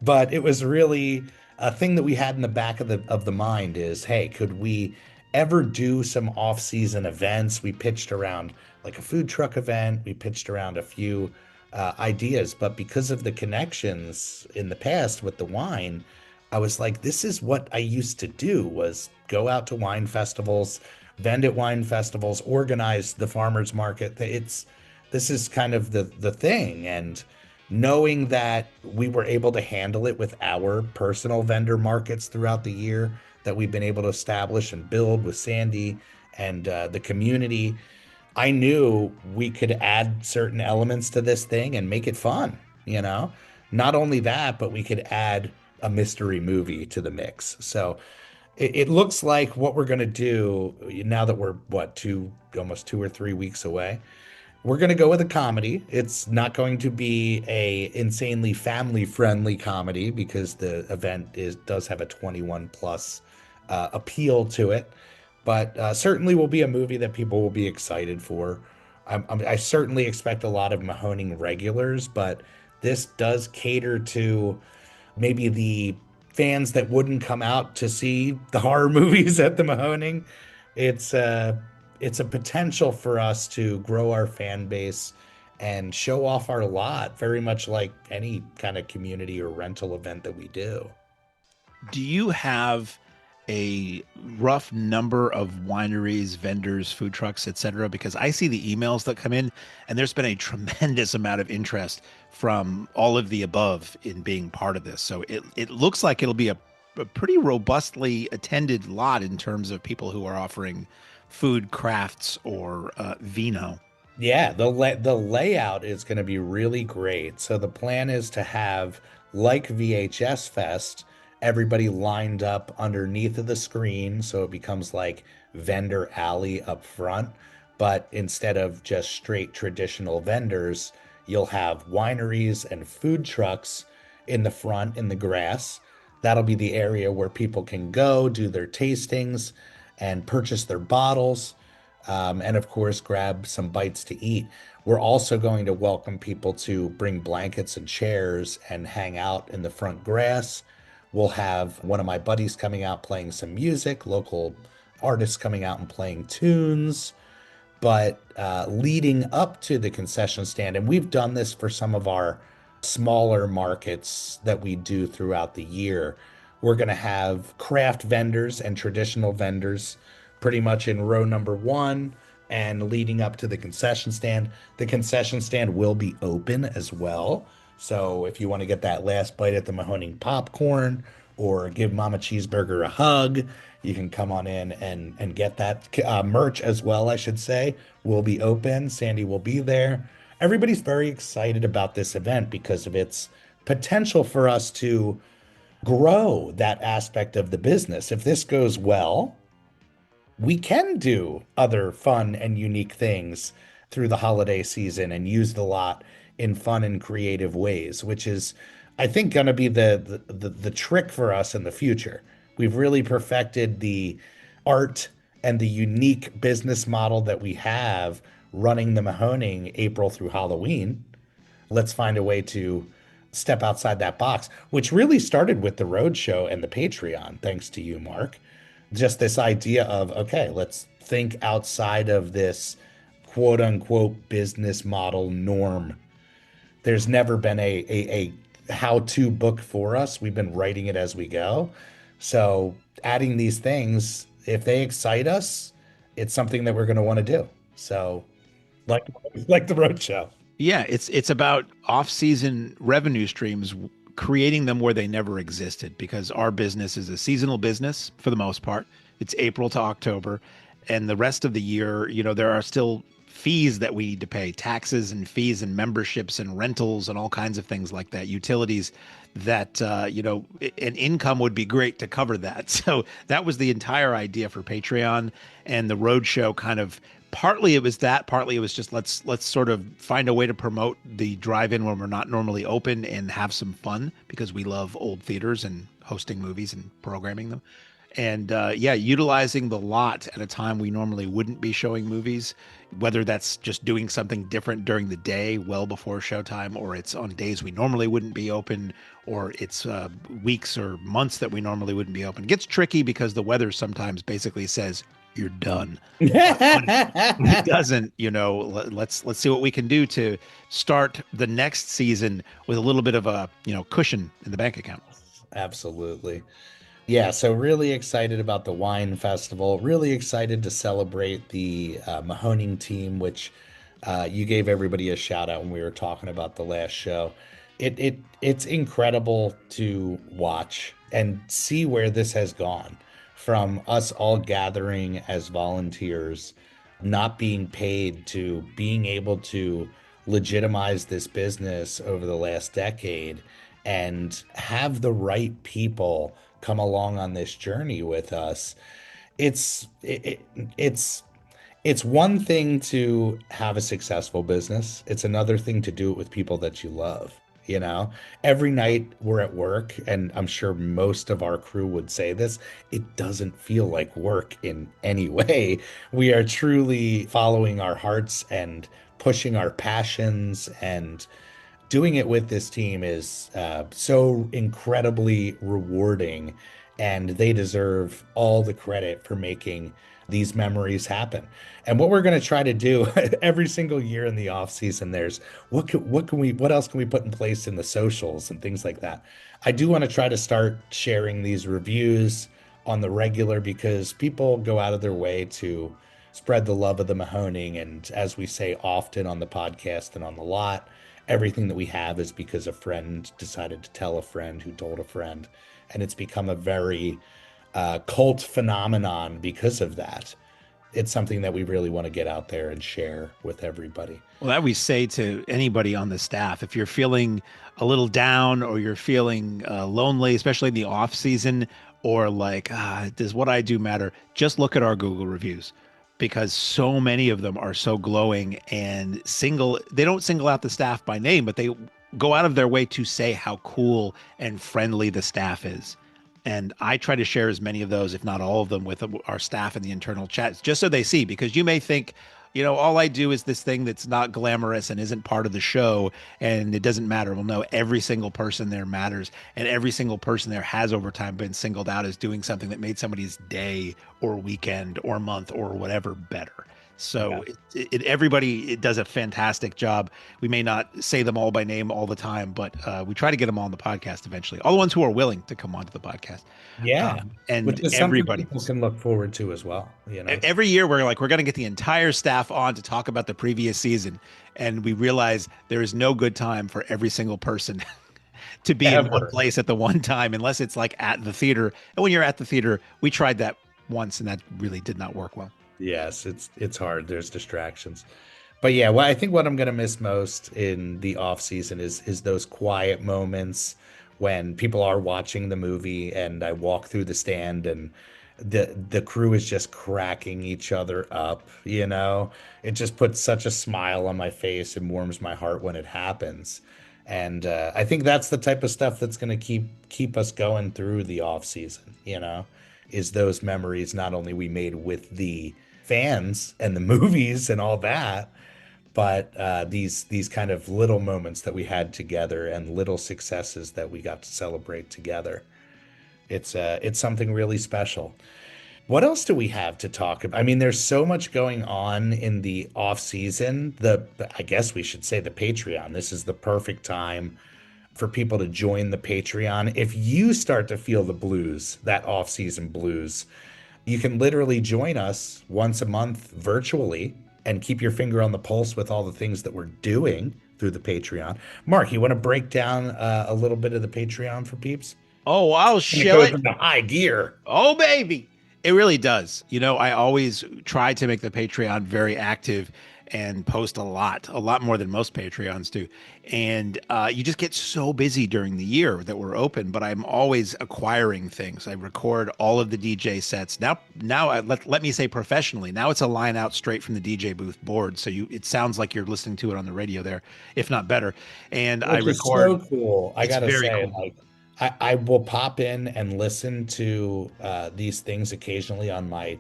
But it was really a thing that we had in the back of the mind is, hey, could we ever do some off-season events? We pitched around like a food truck event. We pitched around a few ideas, but because of the connections in the past with the wine, I was like, this is what I used to do, was go out to wine festivals, vend at wine festivals, organize the farmers market. This is kind of the thing. And knowing that we were able to handle it with our personal vendor markets throughout the year that we've been able to establish and build with Sandy and the community, I knew we could add certain elements to this thing and make it fun, Not only that, but we could add a mystery movie to the mix. So it looks like what we're going to do now that we're, almost 2 or 3 weeks away. We're going to go with a comedy. It's not going to be a insanely family-friendly comedy because the event does have a 21 plus appeal to it, but certainly will be a movie that people will be excited for. I certainly expect a lot of Mahoning regulars, but this does cater to maybe the fans that wouldn't come out to see the horror movies at the Mahoning. It's a potential for us to grow our fan base and show off our lot, very much like any kind of community or rental event that we do. Do you have a rough number of wineries, vendors, food trucks, etc.? Because I see the emails that come in, and there's been a tremendous amount of interest from all of the above in being part of this. So it looks like it'll be a pretty robustly attended lot in terms of people who are offering food, crafts, or vino. Yeah, the layout is going to be really great. So the plan is to have, like VHS Fest, everybody lined up underneath of the screen, so it becomes like vendor alley up front. But instead of just straight traditional vendors, you'll have wineries and food trucks in the front in the grass. That'll be the area where people can go do their tastings and purchase their bottles, and of course, grab some bites to eat. We're also going to welcome people to bring blankets and chairs and hang out in the front grass. We'll have one of my buddies coming out playing some music, local artists coming out and playing tunes. But leading up to the concession stand, and we've done this for some of our smaller markets that we do throughout the year, we're going to have craft vendors and traditional vendors pretty much in row number one. And leading up to the concession stand will be open as well. So if you want to get that last bite at the Mahoning popcorn or give Mama Cheeseburger a hug, you can come on in and get that merch as well, I should say. Will be open. Sandy will be there. Everybody's very excited about this event because of its potential for us to grow that aspect of the business. If this goes well, we can do other fun and unique things through the holiday season and use the lot in fun and creative ways, which is, I think, going to be the trick for us in the future. We've really perfected the art and the unique business model that we have running the Mahoning April through Halloween. Let's find a way to step outside that box, which really started with the Roadshow and the Patreon, thanks to you, Mark. Just this idea of, okay, let's think outside of this quote unquote business model norm. There's never been a how-to book for us. We've been writing it as we go. So adding these things, if they excite us, it's something that we're going to want to do. So like the Roadshow. Yeah, it's about off-season revenue streams, creating them where they never existed, because our business is a seasonal business for the most part. It's April to October, and the rest of the year, there are still fees that we need to pay, taxes and fees and memberships and rentals and all kinds of things like that, utilities that, an income would be great to cover that. So that was the entire idea for Patreon, and the Roadshow kind of, partly it was that, partly it was just let's sort of find a way to promote the drive-in when we're not normally open and have some fun, because we love old theaters and hosting movies and programming them. And utilizing the lot at a time we normally wouldn't be showing movies, whether that's just doing something different during the day well before showtime, or it's on days we normally wouldn't be open, or it's weeks or months that we normally wouldn't be open. It gets tricky because the weather sometimes basically says you're done. When it doesn't, let's see what we can do to start the next season with a little bit of a cushion in the bank account. Absolutely. Yeah, so really excited about the wine festival. Really excited to celebrate the Mahoning team, which you gave everybody a shout out when we were talking about the last show. It's incredible to watch and see where this has gone, from us all gathering as volunteers, not being paid, to being able to legitimize this business over the last decade and have the right people come along on this journey with us. It's one thing to have a successful business. It's another thing to do it with people that you love. Every night we're at work, and I'm sure most of our crew would say this, it doesn't feel like work in any way. We are truly following our hearts and pushing our passions, and doing it with this team is so incredibly rewarding, and they deserve all the credit for making these memories happen. And what we're going to try to do every single year in the off season, there's what else can we put in place in the socials and things like that. I do want to try to start sharing these reviews on the regular, because people go out of their way to spread the love of the Mahoning. And as we say often on the podcast and on the lot, everything that we have is because a friend decided to tell a friend who told a friend. And it's become a very cult phenomenon because of that. It's something that we really want to get out there and share with everybody. Well, that we say to anybody on the staff, if you're feeling a little down, or you're feeling lonely, especially in the off season, or like, does what I do matter? Just look at our Google reviews, because so many of them are so glowing and they don't single out the staff by name, but they go out of their way to say how cool and friendly the staff is. And I try to share as many of those, if not all of them, with our staff in the internal chats, just so they see, because you may think, You know, all I do is this thing that's not glamorous and isn't part of the show, and it doesn't matter. Well, no, every single person there matters, and every single person there has over time been singled out as doing something that made somebody's day or weekend or month or whatever better. Yeah. So everybody it does a fantastic job. We may not say them all by name all the time, but we try to get them all on the podcast eventually. All the ones who are willing to come onto the podcast. Yeah. Which And is something everybody, people can look forward to as well, you know. every year we're like, we're going to get the entire staff on to talk about the previous season. And we realize there is no good time for every single person to be in one Ever. place at the one time, unless it's like at the theater. And when you're at the theater, we tried that once and that really did not work well. Yes, it's hard. There's distractions. But yeah, I think what I'm gonna miss most in the off season is those quiet moments when people are watching the movie and I walk through the stand and the crew is just cracking each other up, you know? It just puts such a smile on my face and warms my heart when it happens. And I think that's the type of stuff that's gonna keep us going through the off season, you know, is those memories not only we made with the fans and the movies and all that, but these kind of little moments that we had together and little successes that we got to celebrate together. It's something really special. What else do we have to talk about? I mean, there's so much going on in the off season. I guess we should say the Patreon. This is the perfect time for people to join the Patreon. If you start to feel the blues, that off season blues, you can literally join us once a month virtually and keep your finger on the pulse with all the things that we're doing through the Patreon. Mark, you want to break down a little bit of the Patreon for peeps? Oh, I'll And it show goes it. into high gear. Oh, baby. It really does. You know, I always try to make the Patreon very active and post a lot more than most Patreons do. And you just get so busy during the year that we're open, but I'm always acquiring things. I record all of the DJ sets. Now let me say professionally, now it's a line out straight from the DJ booth board. So it sounds like you're listening to it on the radio there, if not better. And I Which is record. so cool. I It's gotta very say, cool. like, I will pop in and listen to these things occasionally on my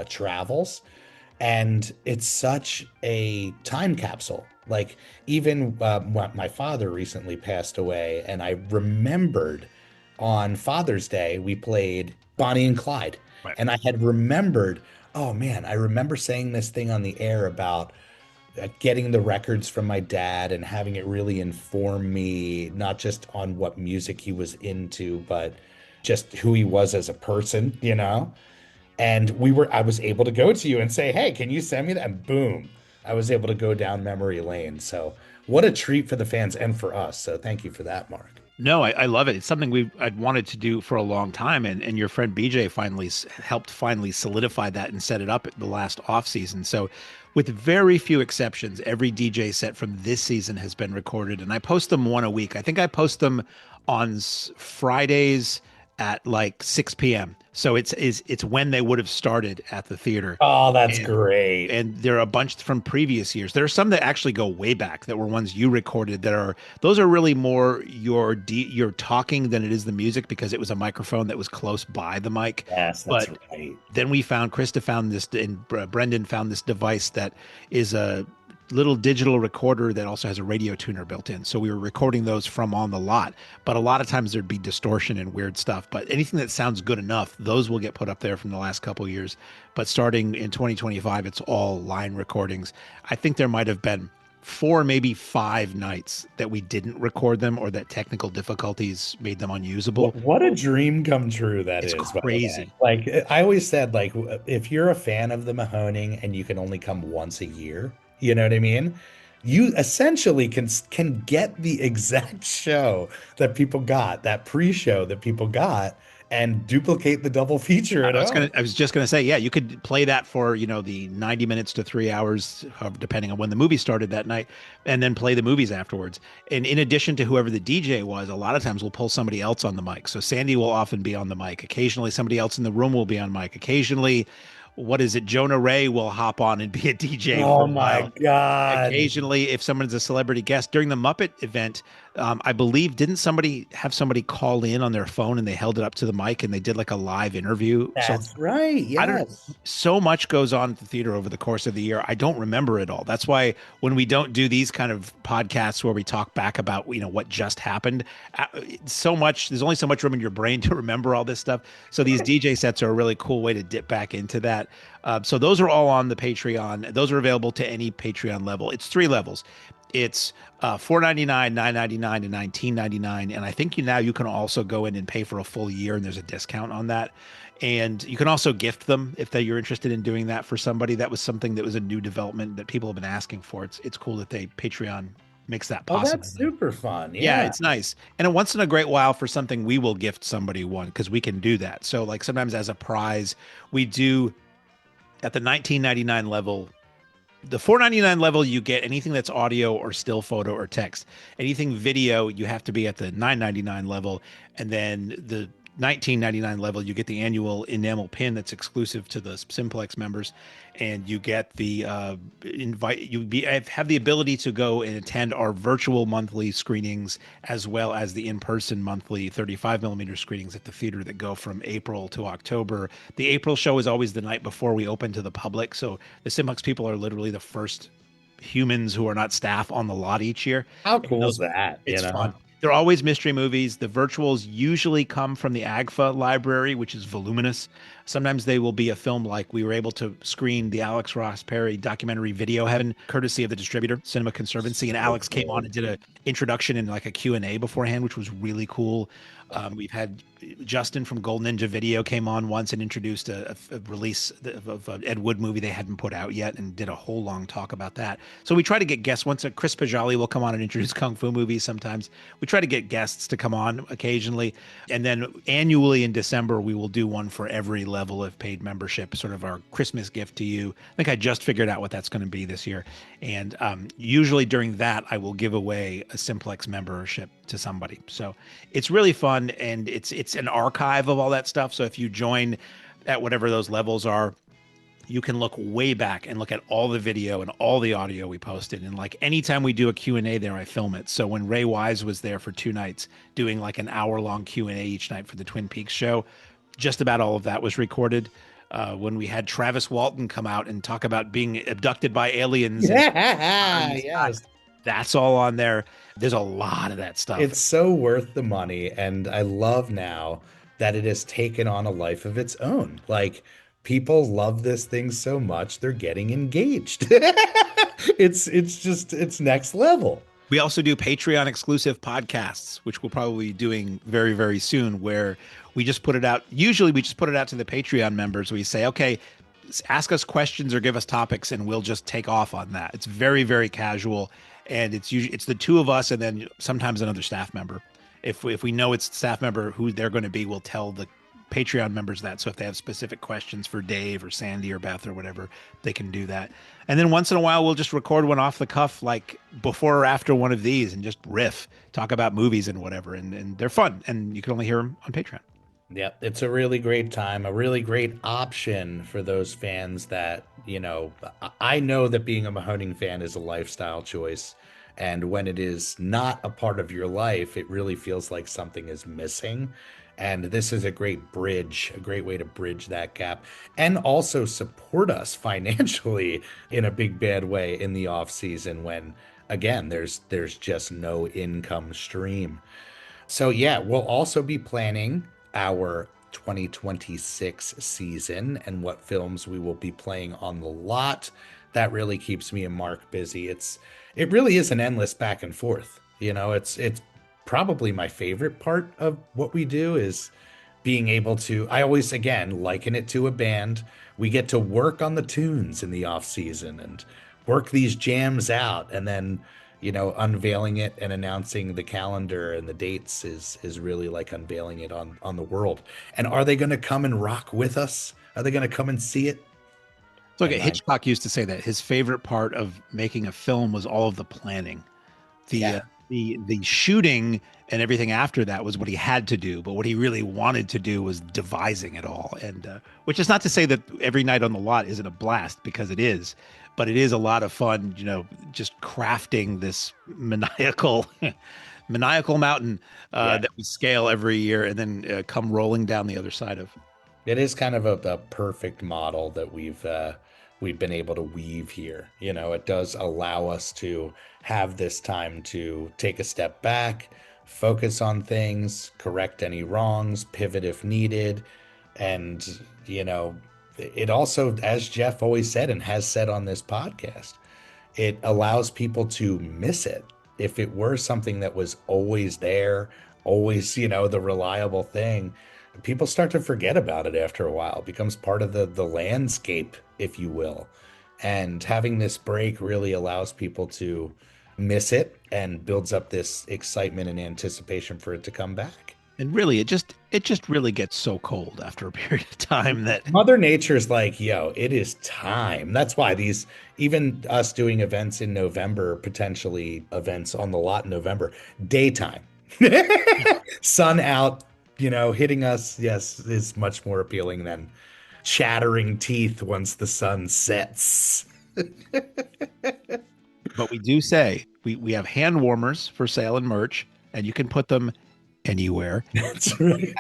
travels, and it's such a time capsule. Like, even my father recently passed away, and I remembered on Father's Day we played Bonnie and Clyde, Right. and I had remembered, oh man, I remember saying this thing on the air about getting the records from my dad and having it really inform me, not just on what music he was into, but just who he was as a person, you know? And I was able to go to you and say, hey, can you send me that? And boom, I was able to go down memory lane. So what a treat for the fans and for us. So thank you for that, Mark. No, I love it. It's something I'd wanted to do for a long time, and your friend BJ finally helped finally solidify that and set it up at the last off season. So, with very few exceptions, every DJ set from this season has been recorded, and I post them one a week. I think I post them on Fridays at like 6 p.m. So it's when they would have started at the theater. Oh, that's And great. and there are a bunch from previous years. There are some that actually go way back that were ones you recorded those are really more your talking than it is the music because it was a microphone that was close by the mic. Yes, that's But right. then Krista found this, and Brendan found this device that is a little digital recorder that also has a radio tuner built in. So we were recording those from on the lot, but a lot of times there'd be distortion and weird stuff. But anything that sounds good enough, those will get put up there from the last couple of years. But starting in 2025, it's all line recordings. I think there might have been 4, maybe 5 nights that we didn't record them or that technical difficulties made them unusable. What a dream come true that It's is, by the crazy. way. Like I always said, like if you're a fan of the Mahoning and you can only come once a year, you know what I mean? You essentially can get the exact show that people got, that pre-show that people got, and duplicate the double feature at home. I was just gonna say, yeah, you could play that for, the 90 minutes to 3 hours, depending on when the movie started that night, and then play the movies afterwards. And in addition to whoever the DJ was, a lot of times we'll pull somebody else on the mic. So Sandy will often be on the mic. Occasionally somebody else in the room will be on mic. Occasionally, what is it? Jonah Ray will hop on and be a DJ for Oh a my while. God. Occasionally, if someone's a celebrity guest during the Muppet event, I believe, didn't somebody have somebody call in on their phone and they held it up to the mic and they did like a live interview? So That's right. I don't, Yes. so much goes on at the theater over the course of the year. I don't remember it all. That's why when we don't do these kind of podcasts where we talk back about, what just happened, there's only so much room in your brain to remember all this stuff. So these DJ sets are a really cool way to dip back into that. So those are all on the Patreon. Those are available to any Patreon level. It's 3 levels. It's $4.99, $9.99, and $19.99. And I think now you can also go in and pay for a full year, and there's a discount on that. And you can also gift them if you're interested in doing that for somebody. That was something that was a new development that people have been asking for. It's cool that Patreon makes that Oh, possible. that's super fun. Yeah, Yeah. it's nice. And once in a great while for something, we will gift somebody one because we can do that. So like sometimes as a prize, we do at the $19.99 level. The $4.99 level, you get anything that's audio or still photo or text. Anything video, you have to be at the $9.99 level. And then the $19.99 level, you get the annual enamel pin that's exclusive to the Simplex members, and you get the have the ability to go and attend our virtual monthly screenings as well as the in-person monthly 35 millimeter screenings at the theater that go from April to October. The April show is always the night before we open to the public, so the Simplex people are literally the first humans who are not staff on the lot each year. How cool is that? It's fun. They're always mystery movies. The virtuals usually come from the AGFA library, which is voluminous. Sometimes they will be a film like we were able to screen the Alex Ross Perry documentary Video Heaven, courtesy of the distributor, Cinema Conservancy. And Alex came on and did an introduction and like a Q&A beforehand, which was really cool. We've had Justin from Golden Ninja Video came on once and introduced a release of an Ed Wood movie they hadn't put out yet and did a whole long talk about that. So we try to get guests. Once Chris Pajali will come on and introduce Kung Fu movies sometimes. We try to get guests to come on occasionally. And then annually in December, we will do one for every level of paid membership, sort of our Christmas gift to you. I think I just figured out what that's going to be this year. And usually during that, I will give away a Simplex membership to somebody. So it's really fun, and it's an archive of all that stuff. So if you join at whatever those levels are, you can look way back and look at all the video and all the audio we posted. And like anytime we do a Q&A there, I film it. So when Ray Wise was there for 2 nights doing like an hour-long Q&A each night for the Twin Peaks show, just about all of that was recorded. When we had Travis Walton come out and talk about being abducted by aliens. Yes. That's all on there. There's a lot of that stuff. It's so worth the money, and I love now that it has taken on a life of its own. Like, people love this thing so much, they're getting engaged. It's next level. We also do Patreon exclusive podcasts, which we'll probably be doing very, very soon, where we just put it out. Usually we just put it out to the Patreon members. We say, okay, ask us questions or give us topics, and we'll just take off on that. It's very, very casual. And it's the 2 of us and then sometimes another staff member. If we know it's staff member who they're going to be, we'll tell the Patreon members that. So if they have specific questions for Dave or Sandy or Beth or whatever, they can do that. And then once in a while, we'll just record one off the cuff, like before or after one of these, and just riff, talk about movies and whatever. And they're fun. And you can only hear them on Patreon. Yeah, it's a really great time, a really great option for those fans that, I know that being a Mahoning fan is a lifestyle choice. And when it is not a part of your life, it really feels like something is missing. And this is a great bridge, a great way to bridge that gap and also support us financially in a big bad way in the off season when, again, there's just no income stream. So yeah, we'll also be planning our 2026 season and what films we will be playing on the lot. That really keeps me and Mark busy. It really is an endless back and forth. It's probably my favorite part of what we do is being able to, I always, again, liken it to a band. We get to work on the tunes in the off season and work these jams out, and then unveiling it and announcing the calendar and the dates is really like unveiling it on the world. And are they going to come and rock with us? Are they going to come and see it? So Hitchcock used to say that his favorite part of making a film was all of the planning. The shooting and everything after that was what he had to do, but what he really wanted to do was devising it all. And which is not to say that every night on the lot isn't a blast, because it is, but it is a lot of fun, just crafting this maniacal maniacal mountain Yeah. that we scale every year and then come rolling down the other side of. It is kind of a perfect model that we've been able to weave here. You know, it does allow us to have this time to take a step back, focus on things, correct any wrongs, pivot if needed, and you know, it also, as Jeff always said and has said on this podcast, it allows people to miss it. If it were something that was always there, always, you know, the reliable thing, people start to forget about it after a while. It becomes part of the landscape, if you will. And having this break really allows people to miss it and builds up this excitement and anticipation for it to come back. And really, it just really gets so cold after a period of time that Mother Nature's like, yo, it is time. That's why these, even us doing events in November, potentially events on the lot in November, daytime, sun out, you know, hitting us, yes, is much more appealing than chattering teeth once the sun sets. But we do say we have hand warmers for sale and merch, and you can put them anywhere. That's right.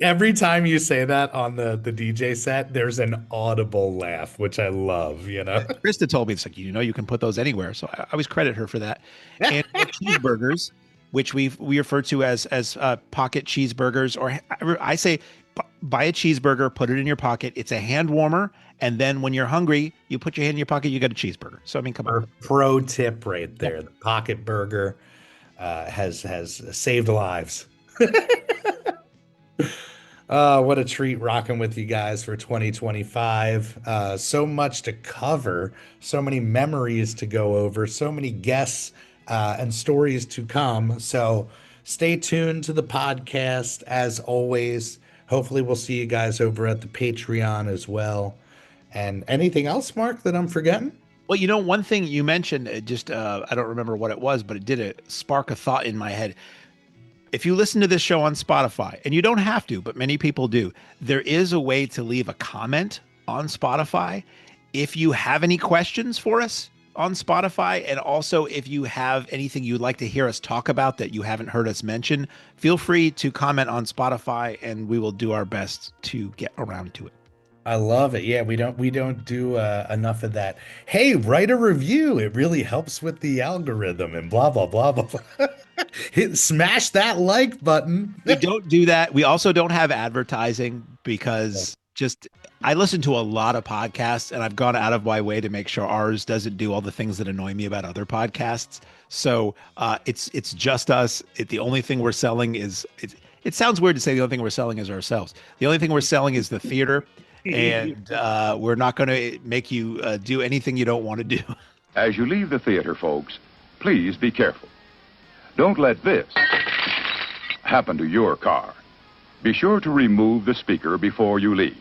Every time you say that on the DJ set, there's an audible laugh, which I love, you know. Krista told me, it's like, you know, you can put those anywhere. So I always credit her for that. And cheeseburgers, which we refer to as pocket cheeseburgers, or I say buy a cheeseburger, put it in your pocket. It's a hand warmer. And then when you're hungry, you put your hand in your pocket, you get a cheeseburger. So, I mean, come on. Pro tip right there. The pocket burger has saved lives. What a treat rocking with you guys for 2025. So much to cover, so many memories to go over, so many guests and stories to come. So stay tuned to the podcast as always. Hopefully we'll see you guys over at the Patreon as well. And anything else, Mark, that I'm forgetting? Well, you know, one thing you mentioned, I don't remember what it was, but it did spark a thought in my head. If you listen to this show on Spotify, and you don't have to, but many people do, there is a way to leave a comment on Spotify. If you have any questions for us on Spotify, and also if you have anything you'd like to hear us talk about that you haven't heard us mention, feel free to comment on Spotify, and we will do our best to get around to it. I love it. Yeah, we don't do enough of that. Hey, write a review. It really helps with the algorithm and blah, blah, blah, blah, blah. Smash that like button. We don't do that. We also don't have advertising because I listen to a lot of podcasts, and I've gone out of my way to make sure ours doesn't do all the things that annoy me about other podcasts. So it's just us. The only thing we're selling is, it sounds weird to say the only thing we're selling is ourselves. The only thing we're selling is the theater. And we're not going to make you do anything you don't want to do. As you leave the theater, folks, please be careful. Don't let this happen to your car. Be sure to remove the speaker before you leave.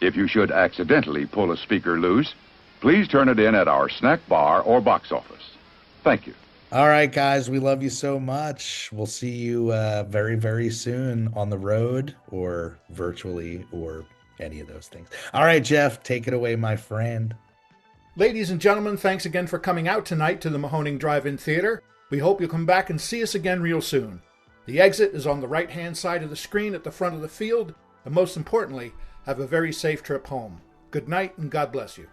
If you should accidentally pull a speaker loose, please turn it in at our snack bar or box office. Thank you. All right, guys, we love you so much. We'll see you very, very soon on the road or virtually or any of those things. All right, Jeff, take it away, my friend. Ladies and gentlemen, thanks again for coming out tonight to the Mahoning Drive-In Theater. We hope you'll come back and see us again real soon. The exit is on the right-hand side of the screen at the front of the field, and most importantly, have a very safe trip home. Good night, and God bless you.